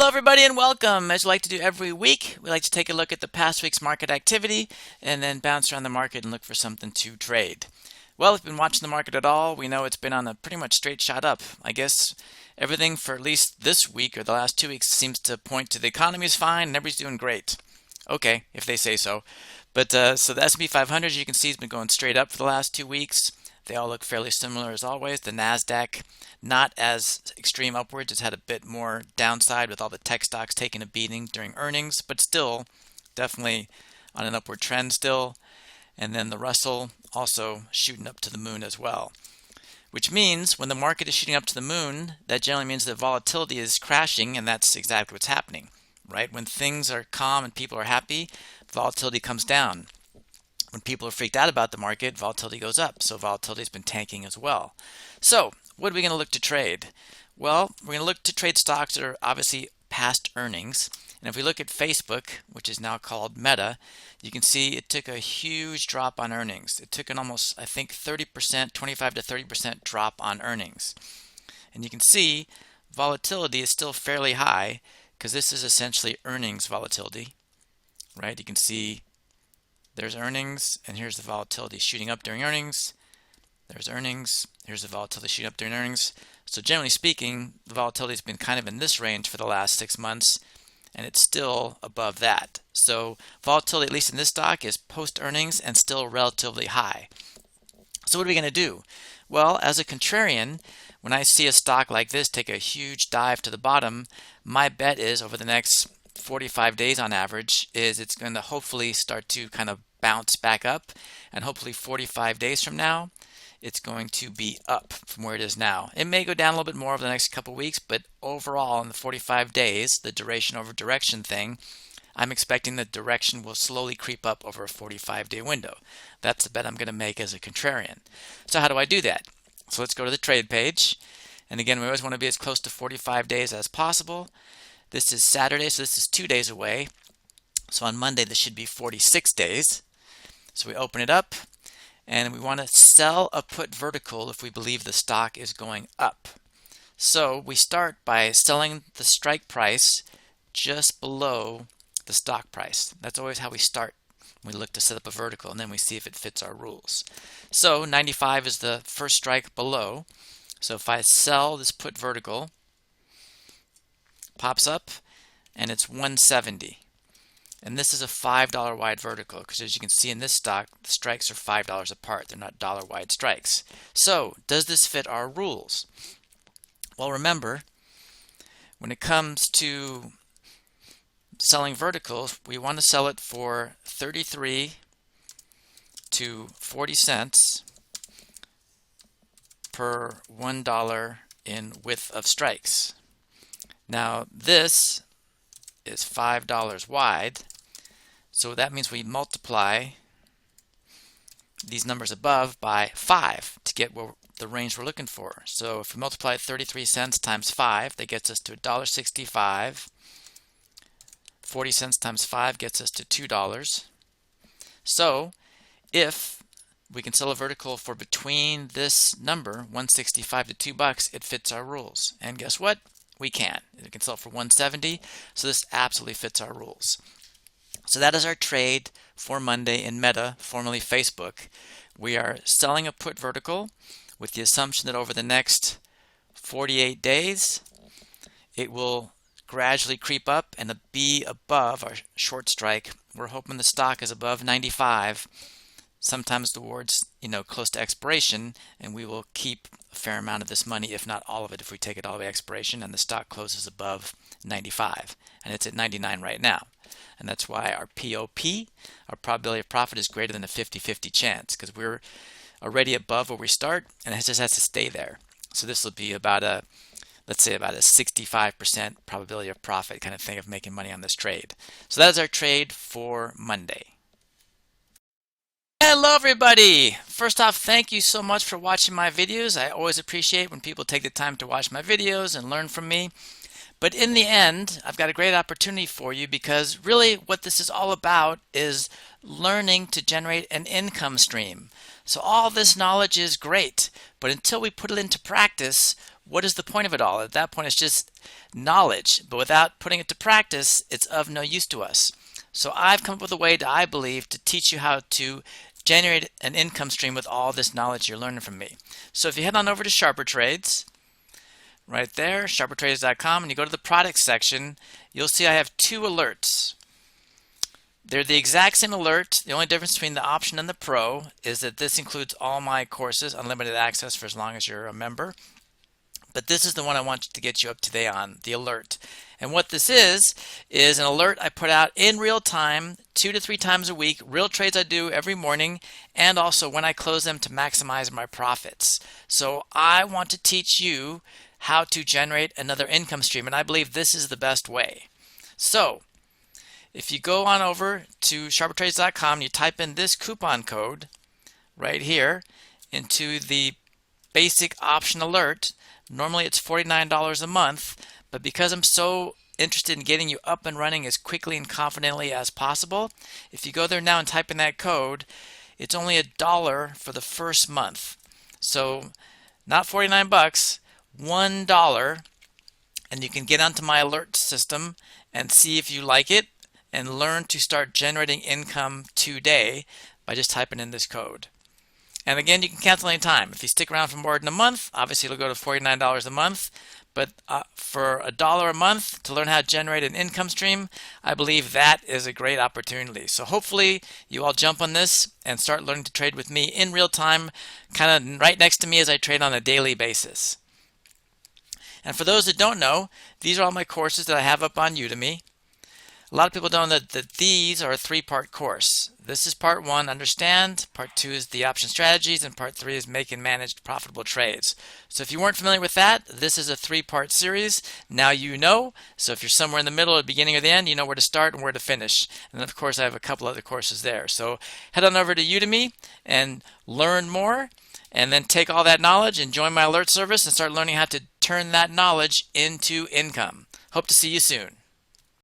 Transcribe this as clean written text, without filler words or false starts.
Hello everybody and welcome. As we like to do every week, we like to take a look at the past week's market activity and then bounce around the market and look for something to trade. Well, if you've been watching the market at all, we know it's been on a pretty much straight shot up. I guess everything for at least this week or the last 2 weeks seems to point to the economy is fine and everybody's doing great. Okay, if they say so. But so the S&P 500, as you can see, has been going straight up for the last 2 weeks. They all look fairly similar as always. The NASDAQ, not as extreme upwards. It's had a bit more downside with all the tech stocks taking a beating during earnings, but still definitely on an upward trend still. And then the Russell also shooting up to the moon as well. Which means when the market is shooting up to the moon, that generally means that volatility is crashing, and that's exactly what's happening, right? When things are calm and people are happy, volatility comes down. When people are freaked out about the market, volatility goes up. So volatility has been tanking as well. So what are we going to look to trade? Well, we're going to look to trade stocks that are obviously past earnings. And if we look at Facebook, which is now called Meta, you can see it took a huge drop on earnings. It took an almost, I think, 30%, 25 to 30% drop on earnings. And you can see volatility is still fairly high because this is essentially earnings volatility, right? You can see there's earnings, and here's the volatility shooting up during earnings. There's earnings. Here's the volatility shooting up during earnings. So generally speaking, the volatility has been kind of in this range for the last 6 months, and it's still above that. So volatility, at least in this stock, is post-earnings and still relatively high. So what are we going to do? Well, as a contrarian, when I see a stock like this take a huge dive to the bottom, my bet is over the next 45 days on average is it's going to hopefully start to kind of bounce back up, and hopefully 45 days from now it's going to be up from where it is now. It may go down a little bit more over the next couple weeks, but overall in the 45 days, the duration over direction thing, I'm expecting the direction will slowly creep up over a 45-day window. That's the bet I'm going to make as a contrarian. So how do I do that? So let's go to the trade page, and again, we always want to be as close to 45 days as possible. This is Saturday, so this is 2 days away. So on Monday, this should be 46 days. So we open it up, and we want to sell a put vertical if we believe the stock is going up. So we start by selling the strike price just below the stock price. That's always how we start. We look to set up a vertical, and then we see if it fits our rules. So 95 is the first strike below. So if I sell this put vertical, pops up, and it's 170, and this is a $5 wide vertical because as you can see in this stock, the strikes are $5 apart. They're not dollar wide strikes. So does this fit our rules? Well, remember, when it comes to selling verticals, we want to sell it for 33 to 40 cents per $1 in width of strikes. Now this is $5 wide, so that means we multiply these numbers above by 5 to get the range we're looking for. So if we multiply 33 cents times 5, that gets us to $1.65. 40 cents times 5 gets us to $2. So if we can sell a vertical for between this number, 165 to $2, it fits our rules. And guess what? We can. We can sell for 170, so this absolutely fits our rules. So that is our trade for Monday in Meta, formerly Facebook. We are selling a put vertical with the assumption that over the next 48 days, it will gradually creep up and be above our short strike. We're hoping the stock is above 95, sometimes towards, close to expiration, and we will keep a fair amount of this money, if not all of it, if we take it all the way to expiration and the stock closes above 95, and it's at 99 right now. And that's why our POP, our probability of profit, is greater than a 50-50 chance because we're already above where we start, and it just has to stay there. So this will be about a, let's say about a 65% probability of profit kind of thing of making money on this trade. So that is our trade for Monday. Hello everybody! First off, thank you so much for watching my videos. I always appreciate when people take the time to watch my videos and learn from me. But in the end, I've got a great opportunity for you because really what this is all about is learning to generate an income stream. So all this knowledge is great, but until we put it into practice, what is the point of it all? At that point, it's just knowledge, but without putting it to practice, it's of no use to us. So I've come up with a way, I believe, to teach you how to generate an income stream with all this knowledge you're learning from me. So if you head on over to Sharper Trades, right there, sharpertrades.com, and you go to the products section, you'll see I have two alerts. They're the exact same alert. The only difference between the option and the pro is that this includes all my courses, unlimited access for as long as you're a member. But this is the one I want to get you up to date on, the alert. And what this is an alert I put out in real time, 2 to 3 times a week, real trades I do every morning, and also when I close them to maximize my profits. So I want to teach you how to generate another income stream, and I believe this is the best way. So if you go on over to sharpertrades.com, you type in this coupon code right here into the basic option alert. Normally it's $49 a month, but because I'm so interested in getting you up and running as quickly and confidently as possible, if you go there now and type in that code, it's only $1 for the first month. So not 49 bucks, $1, and you can get onto my alert system and see if you like it and learn to start generating income today by just typing in this code. And again, you can cancel anytime. If you stick around for more than a month, obviously it'll go to $49 a month. But for $1 a month to learn how to generate an income stream, I believe that is a great opportunity. So hopefully you all jump on this and start learning to trade with me in real time, kind of right next to me as I trade on a daily basis. And for those that don't know, these are all my courses that I have up on Udemy. A lot of people don't know that these are a 3-part course. This is part 1, understand. Part 2 is the option strategies, and part 3 is make and manage profitable trades. So if you weren't familiar with that, this is a 3-part series. Now you know. So if you're somewhere in the middle, or the beginning, or the end, you know where to start and where to finish. And of course, I have a couple other courses there. So head on over to Udemy and learn more, and then take all that knowledge and join my alert service and start learning how to turn that knowledge into income. Hope to see you soon.